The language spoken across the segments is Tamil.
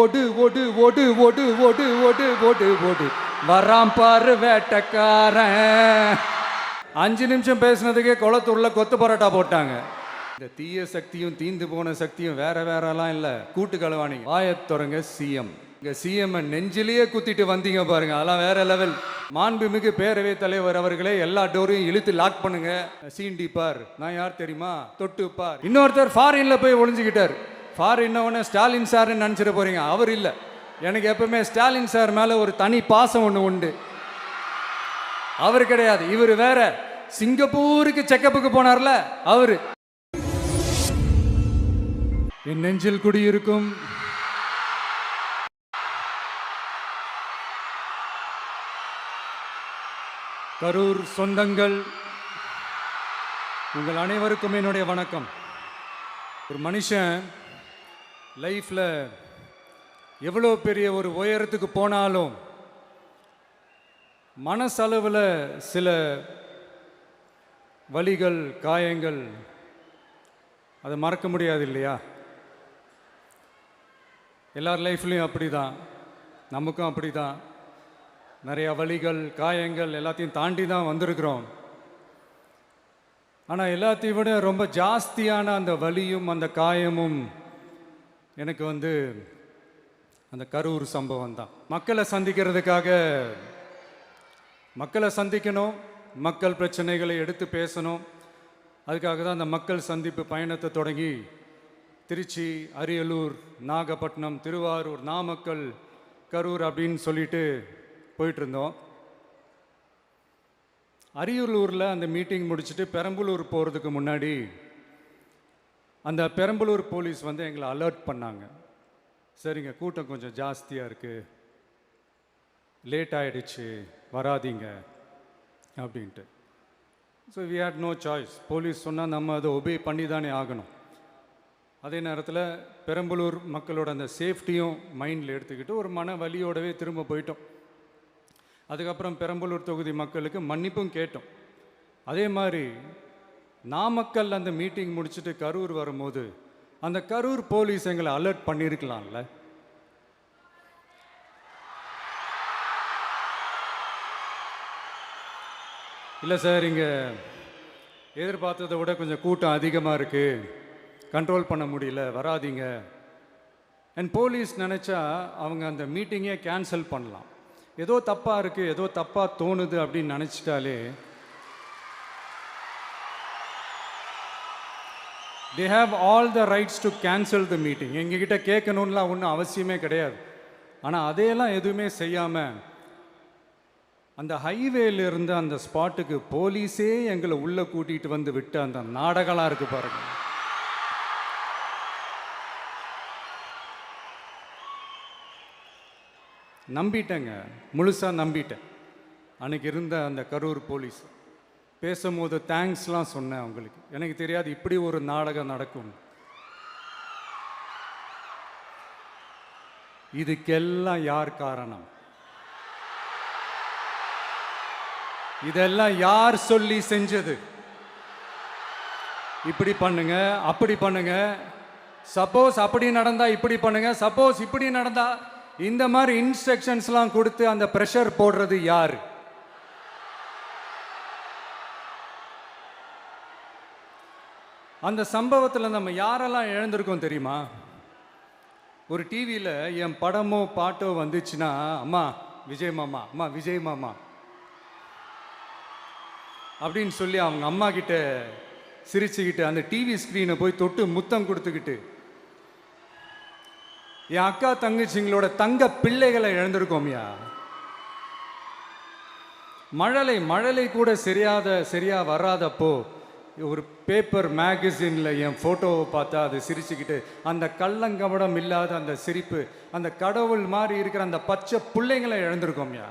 ஓடு ஓடு ஓடு ஓடு ஓடு ஓடு ஓடு ஓடு வராம் பாரு வேட்டக்காரன். 5 நிமிஷம் பேசுனதுக்கே குளத்தூர்ல கொத்து பரோட்டா போட்டாங்க. இந்த தீய சக்தியும் தீந்து போன சக்தியும் வேற வேறலாம் இல்லை, கூட்டு களவாணி. வாயத்துறங்க சிஎம். இங்க சிஎம் நெஞ்சிலேயே குத்திட்டு வந்தீங்க பாருங்க, அதெல்லாம் வேற லெவல். மாண்புமிகு பேரவை தலைவர் அவர்களே, எல்லா டோரையும் இழுத்து லாக் பண்ணுங்க. சீண்டி பார், நான் யார் தெரியுமா, தொட்டு பார். இன்னொருத்தர் ஃபாரின்ல போய் ஒளிஞ்சுக்கிட்டார். ஃபாரின் ஸ்டாலின் சார்ன்னு நினைச்சிட போறீங்க, அவர் இல்லை. எனக்கு எப்பவுமே ஸ்டாலின் சார் மேல ஒரு தனி பாசம் ஒன்று உண்டு. அவர் கிடையாது, இவர் வேற. சிங்கப்பூருக்கு செக்கப்புக்கு போனார்ல அவரு. என் நெஞ்சில் குடியிருக்கும் கரூர் சொந்தங்கள், உங்கள் அனைவருக்கும் என்னுடைய வணக்கம். ஒரு மனுஷன் லைஃப்ல எவ்வளோ பெரிய ஒரு உயரத்துக்கு போனாலும் மனசளவில் சில வலிகள், காயங்கள், அதை மறக்க முடியாது இல்லையா? எல்லார் லைஃப்லையும் அப்படி தான், நமக்கும் அப்படி தான். நிறையா வலிகள், காயங்கள் எல்லாத்தையும் தாண்டி தான் வந்திருக்கிறோம். ஆனால் எல்லாத்தையும் விட ரொம்ப ஜாஸ்தியான அந்த வலியும் அந்த காயமும் எனக்கு அந்த கரூர் சம்பவம் தான். மக்களை சந்திக்கிறதுக்காக, மக்களை சந்திக்கணும், மக்கள் பிரச்சனைகளை எடுத்து பேசணும். அதுக்காக தான் அந்த மக்கள் சந்திப்பு பயணத்தை தொடங்கி திருச்சி, அரியலூர், நாகப்பட்டினம், திருவாரூர், நாமக்கல், கரூர் அப்படின்னு சொல்லிட்டு போயிட்டு இருந்தோம். அரியலூரில் அந்த மீட்டிங் முடிச்சுட்டு பெரம்பலூர் போகிறதுக்கு முன்னாடி அந்த பெரம்பலூர் போலீஸ் எங்களை அலர்ட் பண்ணாங்க. சரிங்க, கூட்டம் கொஞ்சம் ஜாஸ்தியாக இருக்குது, லேட் ஆகிடுச்சு, வராதிங்க அப்படின்ட்டு. So we had no choice. Police சொன்னால் நம்ம அதை ஒபே பண்ணி தானே ஆகணும். அதே நேரத்தில் பெரம்பலூர் மக்களோட அந்த சேஃப்டியும் மைண்டில் எடுத்துக்கிட்டு ஒரு மன வலியோடவே திரும்ப போயிட்டோம். அதுக்கப்புறம் பெரம்பலூர் தொகுதி மக்களுக்கு மன்னிப்பும் கேட்டோம். அதே மாதிரி நாமக்கல் அந்த மீட்டிங் முடிச்சுட்டு கரூர் வரும்போது அந்த கரூர் போலீஸ் எங்களை அலர்ட் பண்ணியிருக்கலாம்ல. இல்லை சார், இங்கே எதிர்பார்த்ததை விட கொஞ்சம் கூட்டம் அதிகமாக இருக்குது, கண்ட்ரோல் பண்ண முடியல, வராதிங்க. அண்ட் போலீஸ் நினச்சா அவங்க அந்த மீட்டிங்கே கேன்சல் பண்ணலாம். ஏதோ தப்பாக இருக்குது, ஏதோ தப்பாக தோணுது அப்படின்னு நினச்சிட்டாலே they have all the rights to cancel the meeting. எங்ககிட்ட கேட்கணும்லாம் ஒன்றும் அவசியமே கிடையாது. ஆனால் அதையெல்லாம் எதுவுமே செய்யாமல் அந்த ஹைவேல இருந்து அந்த ஸ்பாட்டுக்கு போலீஸே எங்களை உள்ளே கூட்டிகிட்டு வந்து விட்டு அந்த நாடகம்லாம் இருக்குது பாருங்க. நம்பிட்டேங்க, முழுசாக நம்பிட்டேன். அன்னைக்கு இருந்த அந்த கரூர் போலீஸ் பேசும்போது தேங்க்ஸ்லாம் சொன்னேன் அவங்களுக்கு. எனக்கு தெரியாது இப்படி ஒரு நாடகம் நடக்கும். இதுக்கெல்லாம் யார் காரணம்? இதெல்லாம் யார் சொல்லி செஞ்சது? இப்படி பண்ணுங்க, அப்படி பண்ணுங்க, சப்போஸ் அப்படி நடந்தா இப்படி பண்ணுங்க, சப்போஸ் இப்படி நடந்தா இந்த மாதிரி இன்ஸ்ட்ரக்ஷன்ஸ்லாம் கொடுத்து அந்த ப்ரெஷர் போடுறது யார்? அந்த சம்பவத்தில் நம்ம யாரெல்லாம் இழந்திருக்கோம் தெரியுமா? ஒரு டிவியில் என் படமோ பாட்டோ வந்துச்சுன்னா, அம்மா விஜய் மாமா, அம்மா விஜய் மாமா அப்படின்னு சொல்லி அவங்க அம்மா கிட்ட சிரிச்சுக்கிட்டு அந்த டிவி ஸ்க்ரீனை போய் தொட்டு முத்தம் கொடுத்துக்கிட்டு, என் அக்கா தங்கச்சிங்களோட தங்க பிள்ளைகளை இழந்திருக்கோம்யா. மழலை கூட சரியா வராதப்போ ஒரு பேப்பர் மேகசினில் என் ஃபோட்டோவை பார்த்தா அது சிரிச்சுக்கிட்டு, அந்த கள்ளங்கபடம் இல்லாத அந்த சிரிப்பு, அந்த கடவுள் மாதிரி இருக்கிற அந்த பச்சை பிள்ளைங்களை இழந்திருக்கோம்யா.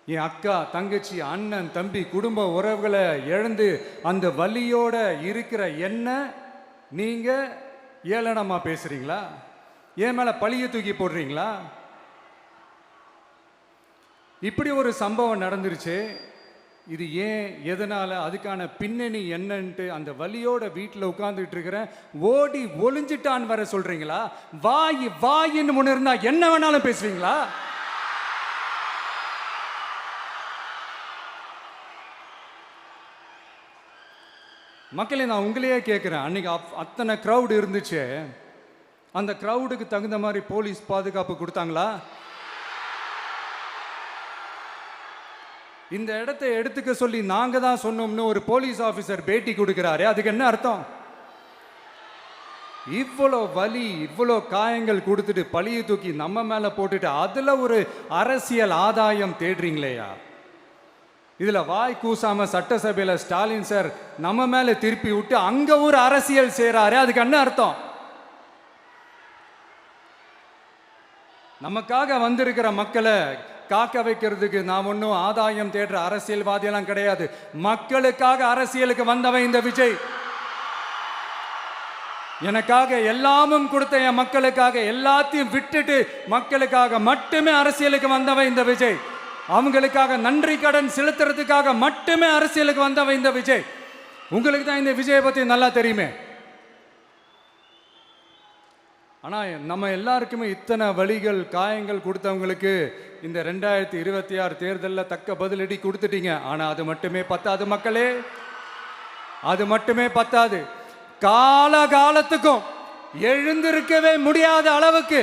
என் அக்கா தங்கச்சி, அண்ணன், தம்பி, குடும்ப உறவுகளை இழந்து அந்த வலியோட இருக்கிற என்ன நீங்கள் ஏளனமாக பேசுகிறீங்களா? என் மேலே பழிய தூக்கி போடுறீங்களா? இப்படி ஒரு சம்பவம் நடந்துருச்சு. இது ஏன் எதனால அதுக்கான பின்னணி என்னன்ட்டு அந்த வலியோட வீட்டில் உட்கார்ந்துட்டு இருக்கிறேன். ஓடி ஒளிஞ்சிட்டான்னு வர சொல்றீங்களா? வாய் வாயின்னு ஒன்று இருந்தா என்ன வேணாலும் பேசுவீங்களா? மக்களே, நான் உங்களையே கேட்குறேன், அன்னைக்கு அத்தனை க்ரௌடு இருந்துச்சு, அந்த க்ரௌடுக்கு தகுந்த மாதிரி போலீஸ் பாதுகாப்பு கொடுத்தாங்களா? இந்த இடத்தை எடுத்துக்க சொல்லி நாங்க தான் சொன்னோம்னு ஒரு போலீஸ் ஆஃபீஸர் பேட்டி கொடுக்கிறாரு, அதுக்கு என்ன அர்த்தம்? இவ்வளோ வலி, இவ்வளோ காயங்கள் கொடுத்துட்டு பழியை தூக்கி நம்ம மேல போட்டுட்டு அதுல ஒரு அரசியல் ஆதாயம் தேடுறீங்களேயா? இதுல வாய் கூசாம சட்டசபையில ஸ்டாலின் சார் நம்ம மேல திருப்பி விட்டு அங்க ஒரு அரசியல் செய்றாரு, அதுக்கு என்ன அர்த்தம்? நமக்காக வந்திருக்கிற மக்களை காக்க வைக்கிறதுக்கு நான் ஒன்றும் ஆதாயம் தேடுற அரசியல்வாதியெல்லாம் கிடையாது. மக்களுக்காக அரசியலுக்கு வந்தவன் இந்த விஜய். எனக்காக எல்லாமும் கொடுத்த என் மக்களுக்காக எல்லாத்தையும் விட்டுட்டு மக்களுக்காக மட்டுமே அரசியலுக்கு வந்தவன் இந்த விஜய். அவங்களுக்காக நன்றி கடன் செலுத்துறதுக்காக மட்டுமே அரசியலுக்கு வந்தவன் இந்த விஜய். உங்களுக்கு தான் இந்த விஜயை பத்தி நல்லா தெரியுமே. ஆனா நம்ம எல்லாருக்குமே இத்தனை வலிகள் காயங்கள் கொடுத்தவங்களுக்கு இந்த 2026 தேர்தலில் தக்க பதிலடி கொடுத்துட்டீங்க. ஆனா அது மட்டுமே பத்தாது மக்களே, அது மட்டுமே பத்தாது. காலகாலத்துக்கும் எழுந்திருக்கவே முடியாத அளவுக்கு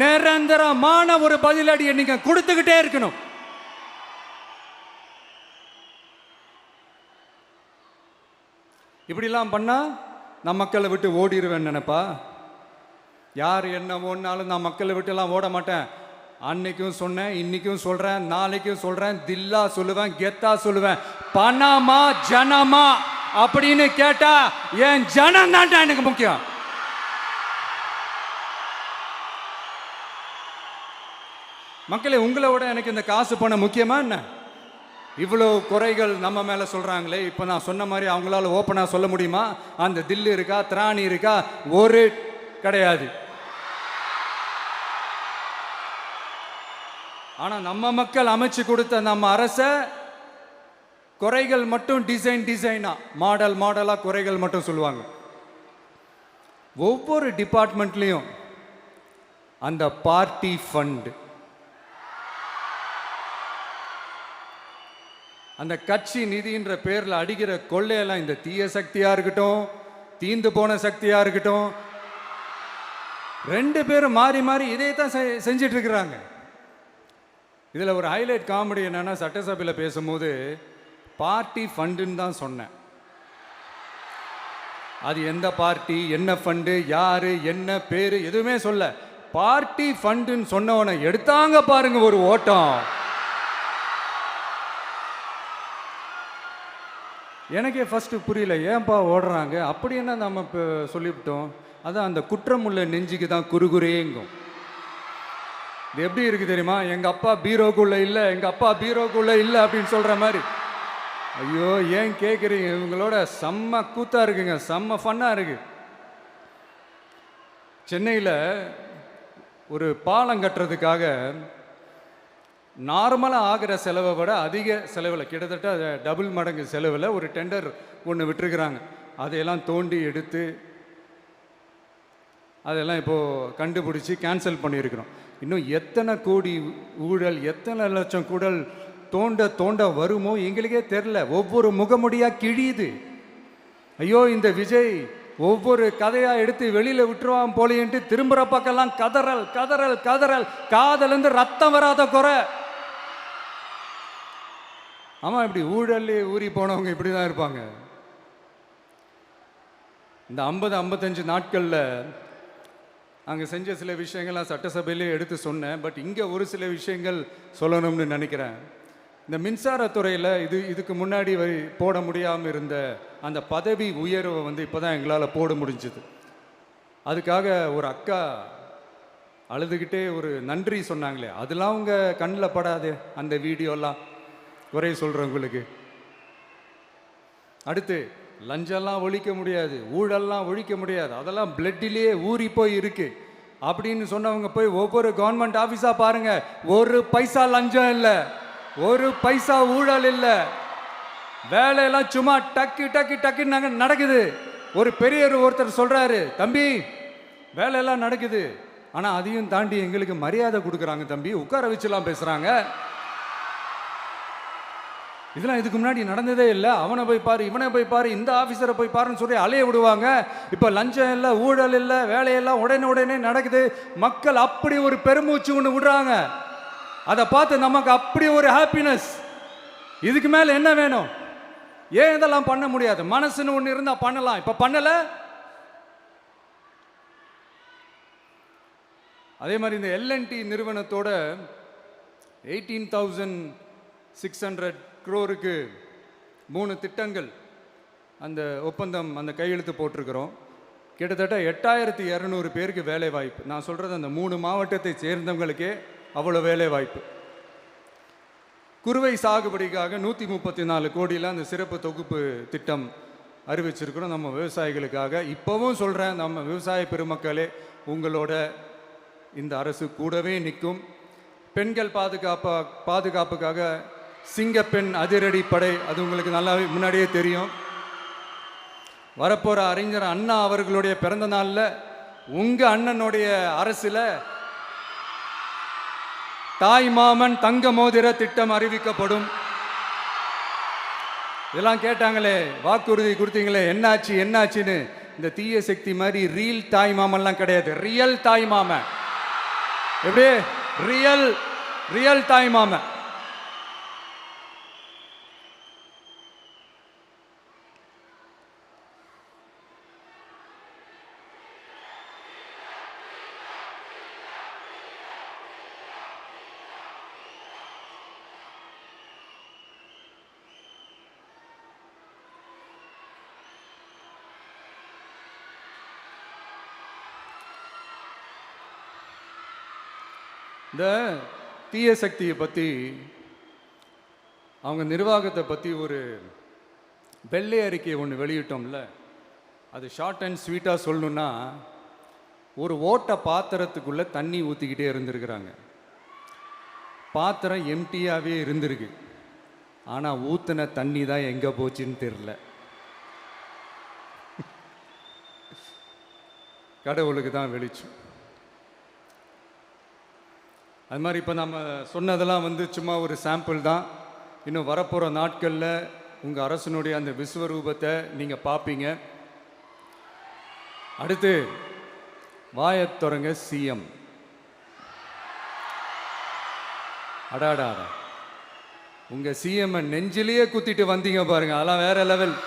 நிரந்தரமான ஒரு பதிலடியை நீங்க கொடுத்துக்கிட்டே இருக்கணும். இப்படிலாம் பண்ணா நான் மக்களை விட்டு ஓடிடுவேன் நினைப்பா? யார் என்ன ஓடினாலும் நான் மக்களை விட்டுலாம் ஓட மாட்டேன். அன்னைக்கும் சொன்னேன், இன்னைக்கும் சொல்றேன், நாளைக்கும் சொல்றேன், தில்லா சொல்லுவேன், கெத்தா சொல்லுவேன். பணமா ஜனமா அப்படின்னு கேட்டா என் ஜனம் தான்டா எனக்கு முக்கியம். மக்களே, உங்களை விட எனக்கு இந்த காசு பணம் முக்கியமா என்ன? இவ்வளோ குறைகள் நம்ம மேல சொல்றாங்களே, இப்போ நான் சொன்ன மாதிரி அவங்களால ஓப்பனா சொல்ல முடியுமா? அந்த தில்லு இருக்கா, திராணி இருக்கா? ஒரு கிடையாது. ஆனா நம்ம மக்கள் அமைச்சு கொடுத்த நம்ம அரச குறைகள் மட்டும் டிசைனா மாடல் மாடலா குறைகள் மட்டும் சொல்லுவாங்க. ஒவ்வொரு டிபார்ட்மெண்ட்லயும் அந்த பார்ட்டி ஃபண்ட், அந்த கட்சி நிதின்ற பேர்ல அடிக்கிற கொள்ளையெல்லாம் இந்த தீய சக்தியா இருக்கட்டும், தீந்து போன சக்தியா இருக்கட்டும், ரெண்டு பேரும் மாறி மாறி இதே தான் செஞ்சிட்டு இருக்கிறாங்க. இதில் ஒரு ஹைலைட் காமெடி என்னன்னா, சட்டசபையில் பேசும்போது பார்ட்டி ஃபண்டுன்னு தான் சொன்னேன். அது எந்த பார்ட்டி, என்ன ஃபண்டு, யாரு, என்ன பேரு எதுவுமே சொல்ல. பார்ட்டி ஃபண்டுன்னு சொன்னவனை எடுத்தாங்க பாருங்க ஒரு ஓட்டம். எனக்கே ஃபர்ஸ்ட் புரியல, ஏன்பா ஓடுறாங்க? அப்படி என்ன நம்ம இப்போ சொல்லிவிட்டோம். அதான் அந்த குற்றம் உள்ள நெஞ்சுக்கு தான் குறுகுறேங்கும். இது எப்படி இருக்கு தெரியுமா? எங்க அப்பா பீரோக்குள்ள இல்லை, எங்க அப்பா பீரோக்குள்ள இல்லை அப்படின்னு சொல்ற மாதிரி. ஐயோ, ஏன் கேட்குறீங்க? இவங்களோட செம்ம கூத்தா இருக்குங்க, செம்ம ஃபன்னா இருக்கு. சென்னையில் ஒரு பாலம் கட்டுறதுக்காக நார்மலாக ஆகிற செலவை விட அதிக செலவில், கிட்டத்தட்ட டபுள் மடங்கு செலவில் ஒரு டெண்டர் ஒன்று விட்டுருக்குறாங்க. அதையெல்லாம் தோண்டி எடுத்து அதெல்லாம் இப்போது கண்டுபிடிச்சி கேன்சல் பண்ணியிருக்கிறோம். இன்னும் எத்தனை கோடி ஊழல், எத்தனை லட்சம் கூடல் தோண்ட தோண்ட வருமோ எங்களுக்கே தெரில. ஒவ்வொரு முகமுடியாக கிழியுது. ஐயோ, இந்த விஜய் ஒவ்வொரு கதையாக எடுத்து வெளியில் விட்டுருவான் போலேன்ட்டு திரும்புகிற பக்கம்லாம் கதறல் கதறல் கதறல். காதலேருந்து ரத்தம் வராத குறை. ஆமாம், இப்படி ஊழல்லே ஊறி போனவங்க இப்படி தான் இருப்பாங்க. இந்த 50-55 நாட்களில் அங்கே செஞ்ச சில விஷயங்கள்லாம் சட்டசபையிலே எடுத்து சொன்னேன். பட் இங்கே ஒரு சில விஷயங்கள் சொல்லணும்னு நினைக்கிறேன். இந்த மின்சாரத்துறையில் இதுக்கு முன்னாடி போட முடியாமல் இருந்த அந்த பதவி உயர்வை இப்போ தான் எங்களால் போட முடிஞ்சுது. அதுக்காக ஒரு அக்கா அழுதுகிட்டே ஒரு நன்றி சொன்னாங்களே, அதெல்லாம் உங்கள் கண்ணில் படாது அந்த வீடியோலாம், குறை சொல்கிறவங்களுக்கு. அடுத்து லஞ்சம்லாம் ஒழிக்க முடியாது, ஊழல்லாம் ஒழிக்க முடியாது, அதெல்லாம் பிளட்டிலேயே ஊறி போய் இருக்கு அப்படின்னு சொன்னவங்க போய் ஒவ்வொரு கவர்மெண்ட் ஆஃபீஸாக பாருங்க, ஒரு பைசா லஞ்சம் இல்லை, ஒரு பைசா ஊழல் இல்லை. வேலையெல்லாம் சும்மா டக்கு டக்கு டக்குன்னு நடக்குது. ஒரு பெரியவர் ஒருத்தர் சொல்றாரு, தம்பி வேலையெல்லாம் நடக்குது, ஆனா அதையும் தாண்டி எங்களுக்கு மரியாதை கொடுக்குறாங்க தம்பி, உட்கார வச்சுலாம் பேசுறாங்க. இதெல்லாம் இதுக்கு முன்னாடி நடந்ததே இல்லை. அவனை போய் பாரு, இவனை போய் பாரு, இந்த ஆஃபீஸரை போய் பாருன்னு சொல்லி அலைய விடுவாங்க. இப்போ லஞ்சம் இல்லை, ஊழல் இல்லை, வேலையெல்லாம் உடனே நடக்குது. மக்கள் அப்படி ஒரு பெருமூச்சு ஒன்று விடுறாங்க. அதை பார்த்து நமக்கு அப்படி ஒரு ஹாப்பினஸ். இதுக்கு மேலே என்ன வேணும்? ஏன் இதெல்லாம் பண்ண முடியாது? மனசுன்னு ஒன்று இருந்தால் பண்ணலாம். இப்போ பண்ணலை. அதே மாதிரி இந்த எல்என்டி நிறுவனத்தோட 18,600 crore 3 திட்டங்கள் அந்த ஒப்பந்தம், அந்த கையெழுத்து போட்டிருக்கிறோம். கிட்டத்தட்ட 8,200 பேருக்கு வேலை வாய்ப்பு. நான் சொல்கிறது அந்த 3 மாவட்டத்தை சேர்ந்தவங்களுக்கே அவ்வளோ வேலை வாய்ப்பு. குறுவை சாகுபடிக்காக 134 கோடியில் அந்த சிறப்பு தொகுப்பு திட்டம் அறிவிச்சிருக்கிறோம் நம்ம விவசாயிகளுக்காக. இப்போவும் சொல்கிறேன், நம்ம விவசாய பெருமக்களே, உங்களோட இந்த அரசு கூடவே நிற்கும். பெண்கள் பாதுகாப்புக்காக சிங்கப்பெண் அதிரடி படை, அது உங்களுக்கு நல்லா முன்னாடியே தெரியும். வரப்போகிற அறிஞர் அண்ணா அவர்களுடைய பிறந்த நாளில் உங்கள் அண்ணனுடைய அரசில் தாய் மாமன் தங்க மோதிர திட்டம் அறிவிக்கப்படும். இதெல்லாம் கேட்டாங்களே, வாக்குறுதி கொடுத்தீங்களே, என்னாச்சுன்னு. இந்த தீய சக்தி மாதிரி ரீல் தாய் மாமன்லாம் கிடையாது, ரியல் தாய் மாமன். எப்படி? ரியல் தாய் மாமன். இந்த தீய சக்தியை பற்றி, அவங்க நிர்வாகத்தை பற்றி ஒரு வெள்ளை அறிக்கை ஒன்று வெளியிட்டோம்ல, அது ஷார்ட் அண்ட் ஸ்வீட்டாக சொல்லணுன்னா, ஒரு ஓட்ட பாத்திரத்துக்குள்ளே தண்ணி ஊற்றிக்கிட்டே இருந்திருக்கிறாங்க. பாத்திரம் எம்டியாகவே இருந்திருக்கு, ஆனால் ஊற்றின தண்ணி தான் எங்கே போச்சுன்னு தெரில. கடவுளுக்கு தான் வெளிச்சம். அது மாதிரி இப்போ நம்ம சொன்னதெல்லாம் சும்மா ஒரு சாம்பிள் தான். இன்னும் வரப்போகிற நாட்களில் உங்கள் அரசனுடைய அந்த விஸ்வரூபத்தை நீங்கள் பார்ப்பீங்க. அடுத்து வாயத்துறங்க சிஎம். அடாடா, உங்கள் சிஎம்ஐ நெஞ்சிலேயே குத்திட்டு வந்தீங்க பாருங்க, அதெல்லாம் வேற லெவல்.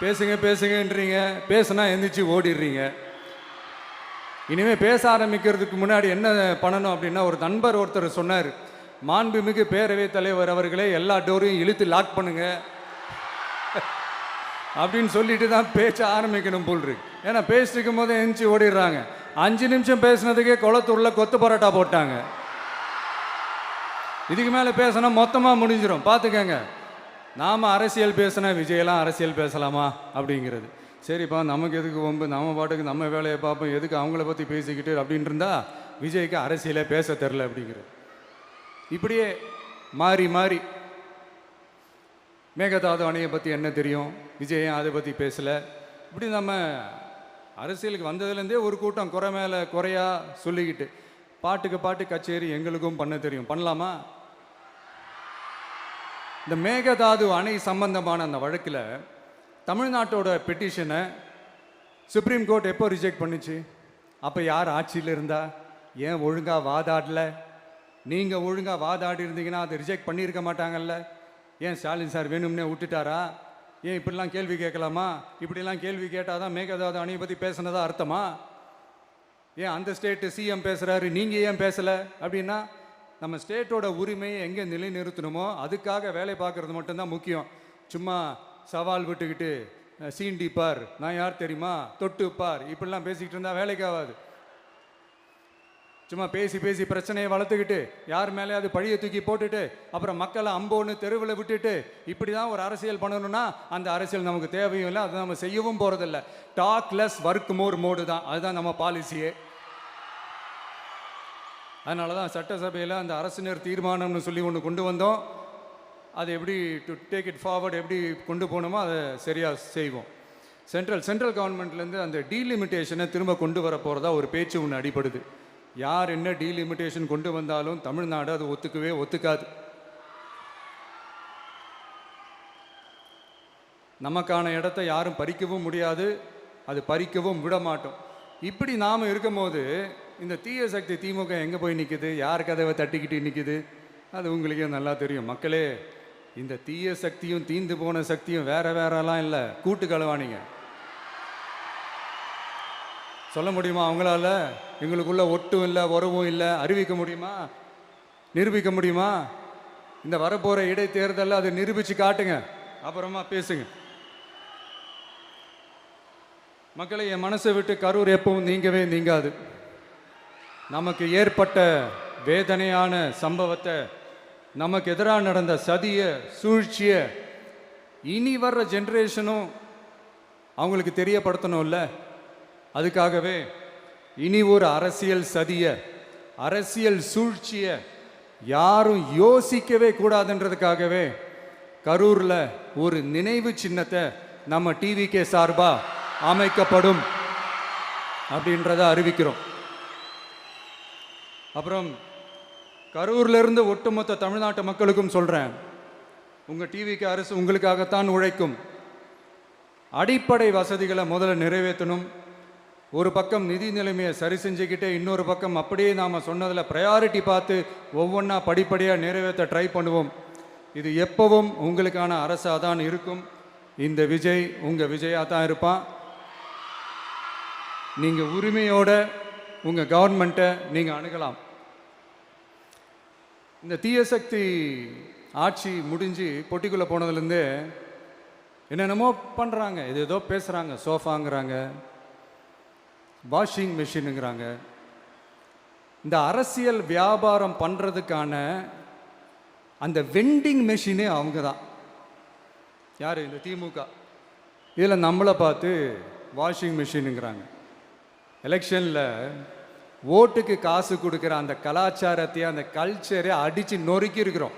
பேசுங்கன்றீங்க, பேசுனா எந்திரிச்சு ஓடிடுறீங்க. இனிமேல் பேச ஆரம்பிக்கிறதுக்கு முன்னாடி என்ன பண்ணணும் அப்படின்னா, ஒரு நண்பர் ஒருத்தர் சொன்னார், மாண்புமிகு பேரவைத் தலைவர் அவர்களே, எல்லா டோரையும் இழுத்து லாக் பண்ணுங்க அப்படின்னு சொல்லிட்டு தான் பேச்ச ஆரம்பிக்கணும் போல் இருக்கு. ஏன்னா பேசிருக்கும் போது எந்திரிச்சு ஓடிடுறாங்க. 5 நிமிஷம் பேசுனதுக்கே குளத்தூரில் கொத்து பரோட்டா போட்டாங்க. இதுக்கு மேலே பேசினா மொத்தமாக முடிஞ்சிடும், பார்த்துக்கங்க. நாம் அரசியல் பேசினா விஜயெல்லாம் அரசியல் பேசலாமா அப்படிங்கிறது. சரிப்பா, நமக்கு எதுக்கு வம்பு, நம்ம பாட்டுக்கு நம்ம வேலையை பார்ப்போம், எதுக்கு அவங்கள பற்றி பேசிக்கிட்டு அப்படின்னு இருந்தால் விஜய்க்கு அரசியலே பேச தெரில அப்படிங்கிறது. இப்படியே மாறி மேகதாது அணையை பற்றி என்ன தெரியும், விஜய் அதை பற்றி பேசலை. இப்படி நம்ம அரசியலுக்கு வந்ததுலேருந்தே ஒரு கூட்டம் குறை மேலே குறையா சொல்லிக்கிட்டு, பாட்டு கச்சேரி எங்களுக்கும் பண்ண தெரியும், பண்ணலாமா? இந்த மேகதாது அணை சம்பந்தமான அந்த வழக்கில் தமிழ்நாட்டோட பெட்டிஷனை சுப்ரீம் கோர்ட் எப்போ ரிஜெக்ட் பண்ணுச்சு? அப்போ யார் ஆட்சியில் இருந்தா? ஏன் ஒழுங்காக வாதாடல? நீங்கள் ஒழுங்காக வாதாடி இருந்தீங்கன்னா அதை ரிஜெக்ட் பண்ணியிருக்க மாட்டாங்கல்ல. ஏன் ஸ்டாலின் சார் வேணும்னே விட்டுட்டாரா? ஏன் இப்படிலாம் கேள்வி கேட்கலாமா? இப்படிலாம் கேள்வி கேட்டால் தான் மேகதாது அணையை பற்றி பேசுனதா அர்த்தமா? ஏன் அந்த ஸ்டேட்டு சிஎம் பேசுகிறாரு, நீங்கள் ஏன் பேசலை அப்படின்னா, நம்ம ஸ்டேட்டோட உரிமையை எங்கே நிலைநிறுத்தணுமோ அதுக்காக வேலை பார்க்குறது மட்டும்தான் முக்கியம். சும்மா சவால் விட்டுக்கிட்டு சீண்டிப்பார், நான் யார் தெரியுமா, தொட்டுப்பார், இப்படிலாம் பேசிக்கிட்டு இருந்தால் வேலைக்கு ஆகாது. சும்மா பேசி பிரச்சனையை வளர்த்துக்கிட்டு யார் மேலே அது பழியை தூக்கி போட்டுட்டு அப்புறம் மக்களை அம்போன்னு தெருவில் விட்டுட்டு இப்படி தான் ஒரு அரசியல் பண்ணணும்னா அந்த அரசியல் நமக்கு தேவையும் இல்லை, அதை நம்ம செய்யவும் போகிறதில்ல. Talk less work more mode தான், அதுதான் நம்ம பாலிசியே. அதனால தான் சட்டசபையில் அந்த அரசினர் தீர்மானம்னு சொல்லி ஒன்று கொண்டு வந்தோம். அதை எப்படி டு டேக் இட் ஃபார்வர்ட் எப்படி கொண்டு போகணுமோ அதை சரியாக செய்வோம். சென்ட்ரல் கவர்மெண்ட்லேருந்து அந்த டீலிமிட்டேஷனை திரும்ப கொண்டு வர போகிறதா ஒரு பேச்சு ஒன்று அடிபடுது. யார் என்ன டீலிமிட்டேஷன் கொண்டு வந்தாலும் தமிழ்நாடு அது ஒத்துக்காது. நமக்கான இடத்த யாரும் பறிக்கவும் முடியாது, அது பறிக்கவும் விட மாட்டோம். இப்படி நாம் இருக்கும்போது இந்த தீய சக்தி திமுக எங்கே போய் நிற்குது, யார் கதவை தட்டிக்கிட்டு நிற்குது, அது உங்களுக்கே நல்லா தெரியும். மக்களே, இந்த தீய சக்தியும் தீந்து போன சக்தியும் வேறலாம் இல்லை, கூட்டு களவாணிங்க. சொல்ல முடியுமா அவங்களால? எங்களுக்குள்ள ஒட்டும் இல்லை, உறவும் இல்லை, அறிவிக்க முடியுமா, நிரூபிக்க முடியுமா? இந்த வரப்போகிற இடைத்தேர்தலில் அதை நிரூபித்து காட்டுங்க, அப்புறமா பேசுங்க. மக்களை, என் மனசை விட்டு கரூர் எப்பவும் நீங்கவே நீங்காது. நமக்கு ஏற்பட்ட வேதனையான சம்பவத்தை, நமக்கு எதிராக நடந்த சதிய சூழ்ச்சிய இனி வர்ற ஜென்ரேஷனும் அவங்களுக்கு தெரியப்படுத்தணும்ல. அதுக்காகவே இனி ஒரு அரசியல் சதிய, அரசியல் சூழ்ச்சிய யாரும் யோசிக்கவே கூடாதுன்றதுக்காகவே கரூரில் ஒரு நினைவு சின்னத்தை நம்ம டிவிகே சார்பா அமைக்கப்படும் அப்படின்றத அறிவிக்கிறோம். அப்புறம் கரூர்லேருந்து ஒட்டுமொத்த தமிழ்நாட்டு மக்களுக்கும் சொல்கிறேன், உங்கள் டிவிக்கு அரசு உங்களுக்காகத்தான் உழைக்கும். அடிப்படை வசதிகளை முதல்ல நிறைவேற்றணும். ஒரு பக்கம் நிதி நிலைமையை சரி செஞ்சுக்கிட்டே, இன்னொரு பக்கம் அப்படியே நாம் சொன்னதில் ப்ரையாரிட்டி பார்த்து ஒவ்வொன்றா படிப்படியாக நிறைவேற்ற ட்ரை பண்ணுவோம். இது எப்பவும் உங்களுக்கான அரசாக தான் இருக்கும். இந்த விஜய் உங்கள் விஜயாக தான் இருப்பான். நீங்கள் உரிமையோட உங்கள் கவர்மெண்ட்டை நீங்கள் அணுகலாம். இந்த தீயசக்தி ஆட்சி முடிஞ்சு பொட்டிக்குள்ளே போனதுலேருந்து என்னென்னமோ பண்ணுறாங்க, ஏதோ பேசுகிறாங்க. சோஃபாங்கிறாங்க, வாஷிங் மிஷினுங்கிறாங்க. இந்த அரசியல் வியாபாரம் பண்ணுறதுக்கான அந்த வெண்டிங் மெஷினே அவங்க தான். யார்? இந்த திமுக. இதில் நம்மளை பார்த்து வாஷிங் மிஷினுங்கிறாங்க. எலெக்ஷனில் ஓட்டுக்கு காசு கொடுக்குற அந்த கலாச்சாரத்தை, அந்த கல்ச்சரை அடித்து நொறுக்கி இருக்கிறோம்.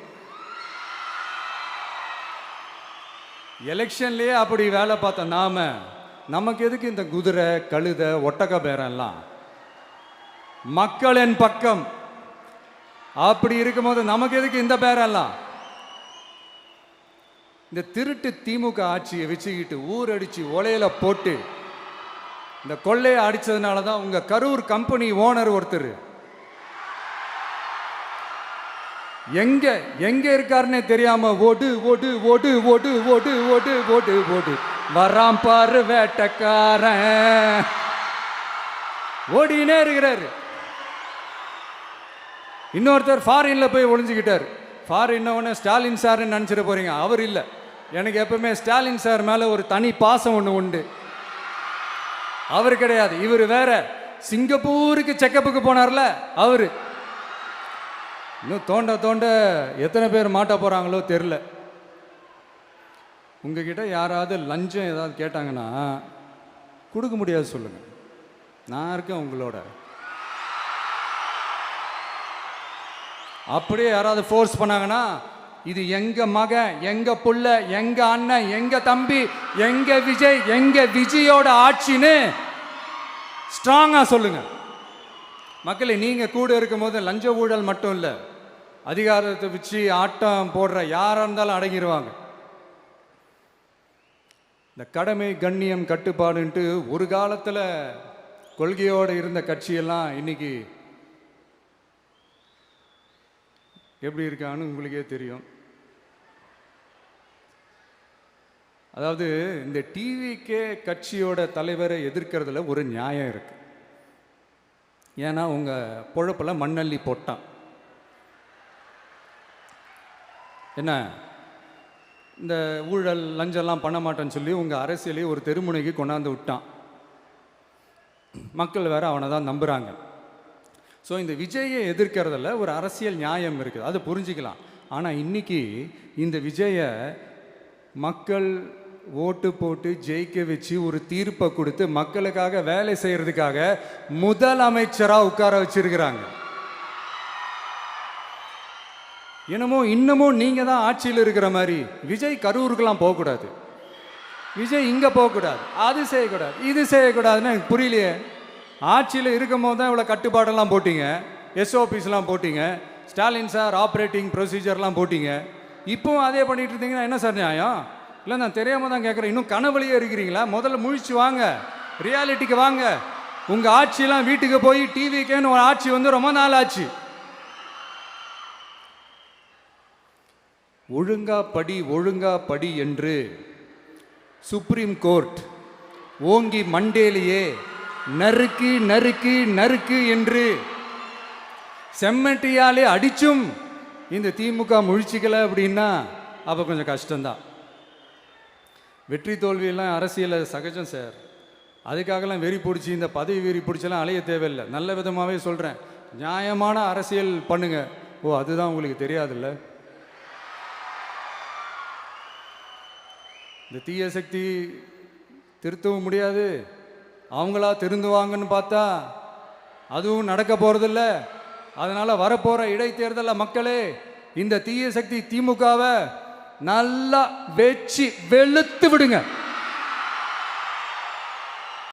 எலெக்ஷன்லேயே அப்படி வேலை பார்த்த நமக்கு எதுக்கு இந்த குதிரை, கழுதை, ஒட்டக பேரெல்லாம்? மக்களின் பக்கம் அப்படி இருக்கும்போது நமக்கு எதுக்கு இந்த பேரெல்லாம்? இந்த திருட்டு திமுக ஆட்சியை வச்சுக்கிட்டு ஊரடிச்சு ஒலையில போட்டு இந்த கொள்ளையை அடிச்சதுனால தான் உங்க கரூர் கம்பெனி ஓனர் ஒருத்தர் எங்க இருக்காருன்னே தெரியாம ஓடு ஓடு ஓடு ஓடு ஓடு ஓடு ஓடு ஓடு வராம் பாரு வேட்டக்காரன் ஓடினே இருக்கிறாரு. இன்னொருத்தர் ஃபாரின்ல போய் ஒளிஞ்சுக்கிட்டார். ஃபாரின் ஸ்டாலின் சார்ன்னு நினச்சிட போறீங்க. அவர் இல்லை. எனக்கு எப்பவுமே ஸ்டாலின் சார் மேலே ஒரு தனி பாசம் ஒன்று உண்டு. அவர் கிடையாது, இவர் வேற. சிங்கப்பூருக்கு செக்கப்புக்கு போனார்ல அவரு. இன்னும் தோண்ட எத்தனை பேர் மாட்ட போகிறாங்களோ தெரில. உங்ககிட்ட யாராவது லஞ்சம் ஏதாவது கேட்டாங்கன்னா கொடுக்க முடியாது சொல்லுங்கள், நான் இருக்கேன் உங்களோட. அப்படியே யாராவது ஃபோர்ஸ் பண்ணாங்கன்னா, இது எங்க மகன், எங்க புள்ள, எங்க அண்ணன், எங்க தம்பி, எங்க விஜய், எங்க விஜயோட ஆட்சின்னு ஸ்ட்ராங்கா சொல்லுங்க. மக்களை, நீங்க கூட இருக்கும் போது லஞ்ச ஊழல் மட்டும் இல்லை, அதிகாரத்தை வச்சு ஆட்டம் போடுற யாரா இருந்தாலும் அடங்கிடுவாங்க. இந்த கடமை, கண்ணியம், கட்டுப்பாடுன்ட்டு ஒரு காலத்தில் கொள்கையோடு இருந்த கட்சியெல்லாம் இன்னைக்கு எப்படி இருக்கான்னு உங்களுக்கே தெரியும். அதாவது இந்த டிவிகே கட்சியோட தலைவரை எதிர்க்கிறதுல ஒரு நியாயம் இருக்கு. ஏன்னா உங்க பொழப்பில் மண்ணள்ளி போட்டான். என்ன, இந்த ஊழல் லஞ்சம்லாம் பண்ண மாட்டேன்னு சொல்லி உங்கள் அரசியலையே ஒரு தெருமுனைக்கு கொண்டாந்து விட்டான். மக்கள் வேற அவனை தான் நம்புகிறாங்க. ஸோ இந்த விஜயை எதிர்க்கிறதுல ஒரு அரசியல் நியாயம் இருக்குது, அதை புரிஞ்சுக்கலாம். ஆனால் இன்னைக்கு இந்த விஜயை மக்கள் ஓட்டு போட்டு ஜெயிக்க வச்சு ஒரு தீர்ப்பை கொடுத்து மக்களுக்காக வேலை செய்கிறதுக்காக முதலமைச்சராக உட்கார வச்சிருக்கிறாங்க. என்னமோ இன்னமும் நீங்கள் தான் ஆட்சியில் இருக்கிற மாதிரி. விஜய் கரூருக்கெல்லாம் போகக்கூடாது, விஜய் இங்கே போகக்கூடாது, அது செய்யக்கூடாது, இது செய்யக்கூடாதுன்னு எனக்கு புரியலையே. ஆட்சியில் இருக்கும் போது தான் இவ்வளோ கட்டுப்பாடெல்லாம் போட்டிங்க, எஸ்ஓபிஸ்லாம் போட்டிங்க, ஸ்டாலின் சார் ஆப்ரேட்டிங் ப்ரொசீஜர்லாம் போட்டிங்க. இப்போவும் அதே பண்ணிட்டு இருந்தீங்கன்னா என்ன சார் நியாயம்? இல்லை, நான் தெரியாமல் தான் கேட்குறேன். இன்னும் கனவுலையே இருக்கிறீங்களா? முதல்ல முழிச்சு வாங்க, ரியாலிட்டிக்கு வாங்க. உங்கள் ஆட்சியெல்லாம் வீட்டுக்கு போய் டிவிக்கேன்னு ஒரு ஆட்சி வந்து ரொம்ப நாள் ஆச்சு. ஒழுங்கா படி என்று சுப்ரீம் கோர்ட் ஓங்கி மண்டேலியே நறுக்கு நறுக்கு நறுக்கு என்று செம்மட்டியாலே அடிச்சும் இந்த திமுக முழிச்சிக்கல அப்படின்னா அப்போ கொஞ்சம் கஷ்டம்தான். வெற்றி தோல்வியெல்லாம் அரசியலில் சகஜம் சார். அதுக்காகலாம் வெறி பிடிச்சி இந்த பதவி வெறி பிடிச்செல்லாம் அலைய தேவையில்லை. நல்ல விதமாகவே சொல்கிறேன், நியாயமான அரசியல் பண்ணுங்க. ஓ, அதுதான் உங்களுக்கு தெரியாதுல்ல. இந்த தீய சக்தி திருத்தவும் முடியாது, அவங்களா திருந்துவாங்கன்னு பார்த்தா அதுவும் நடக்க போகிறதில்ல. அதனால் வரப்போகிற இடைத்தேர்தலில் மக்களே இந்த தீய சக்தி திமுகவை நல்லா வெச்சு வெளுத்து விடுங்க.